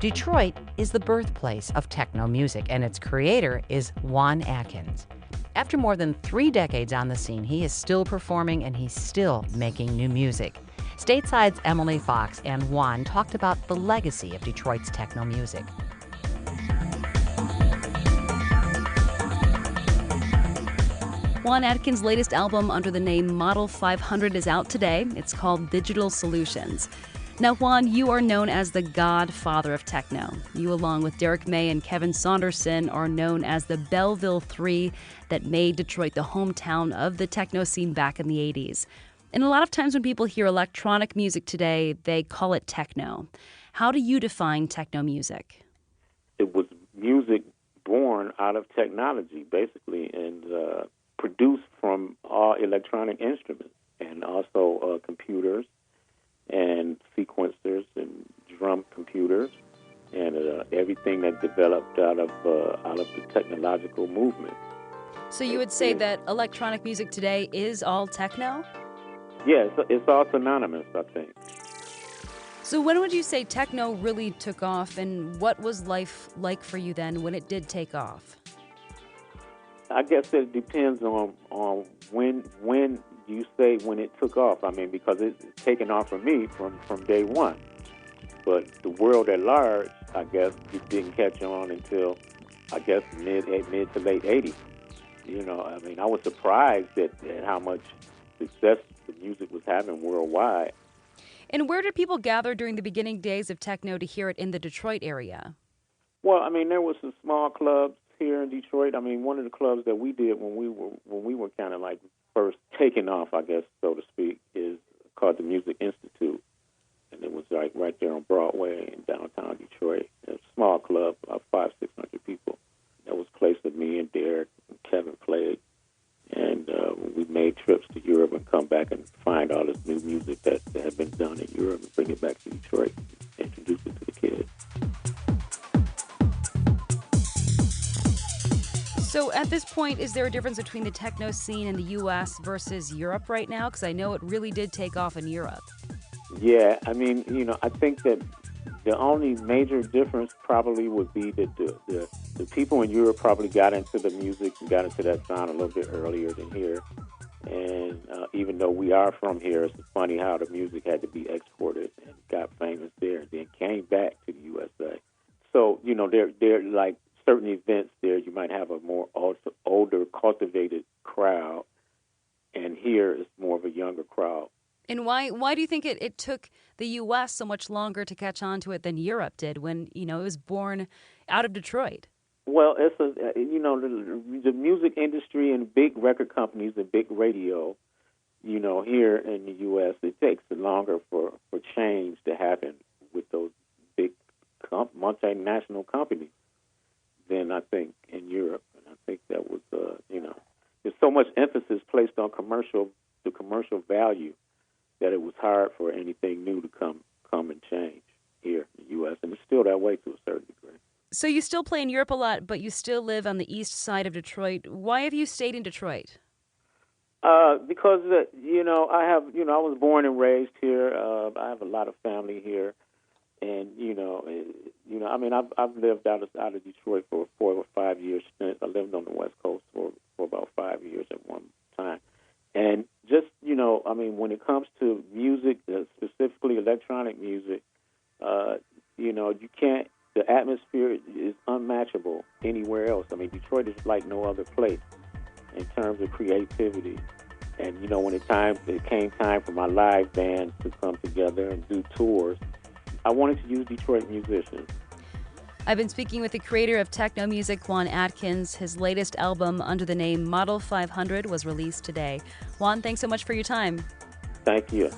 Detroit is the birthplace of techno music, and its creator is Juan Atkins. After more than 3 decades on the scene, he is still performing and he's still making new music. Stateside's Emily Fox and Juan talked about the legacy of Detroit's techno music. Juan Atkins' latest album under the name Model 500 is out today. It's called Digital Solutions. Now, Juan, you are known as the Godfather of techno. You, along with Derek May and Kevin Saunderson, are known as the Belleville Three that made Detroit the hometown of the techno scene back in the 80s. And a lot of times when people hear electronic music today, they call it techno. How do you define techno music? It was music born out of technology, basically, and produced from all electronic instruments and also computers and sequencers and drum computers and everything that developed out of the technological movement. So you would say that electronic music today is all techno? Yeah, it's all synonymous, I think. So when would you say techno really took off, and what was life like for you then when it did take off? I guess it depends on when you say when it took off. I mean, because it's taken off for me from day one. But the world at large, I guess, it didn't catch on until, I guess, mid to late 80s. You know, I mean, I was surprised at how much success the music was having worldwide. And where did people gather during the beginning days of techno to hear it in the Detroit area? Well, I mean, there was some small clubs here in Detroit. I mean, one of the clubs that we did when we were kind of like first taking off, I guess, so to speak, is called the Music Institute, and it was like right there on Broadway in downtown Detroit. It was a small club, about 500-600 people. That was a place that me and Derek and Kevin played, and we made trips to Europe and come back and find all this new music that had been done in Europe and bring it back to Detroit, and introduce it to the kids. So at this point, is there a difference between the techno scene in the U.S. versus Europe right now? Because I know it really did take off in Europe. Yeah, I mean, you know, I think that the only major difference probably would be that the people in Europe probably got into the music and got into that sound a little bit earlier than here. And even though we are from here, it's funny how the music had to be exported and got famous there and then came back to the USA. So, you know, they're like certain events there, you might have a more older, cultivated crowd, and here it's more of a younger crowd. And why do you think it took the U.S. so much longer to catch on to it than Europe did when, you know, it was born out of Detroit? Well, it's the music industry and big record companies and big radio, you know, here in the U.S., it takes longer for change to happen with those big multinational companies than I think in Europe. And I think that was, you know, there's so much emphasis placed on the commercial value that it was hard for anything new to come and change here in the U.S. And it's still that way to a certain degree. So you still play in Europe a lot, but you still live on the east side of Detroit. Why have you stayed in Detroit? Because, you know, I was born and raised here. I have a lot of family here. And, I mean, I've lived out of Detroit for 4 or 5 years since. I lived on the West Coast for about 5 years at one time. And just, you know, I mean, when it comes to music, specifically electronic music, you know, you can't, the atmosphere is unmatchable anywhere else. I mean, Detroit is like no other place in terms of creativity. And, you know, when it came time for my live band to come together and do tours, I wanted to use Detroit musicians. I've been speaking with the creator of techno music, Juan Atkins. His latest album under the name Model 500 was released today. Juan, thanks so much for your time. Thank you.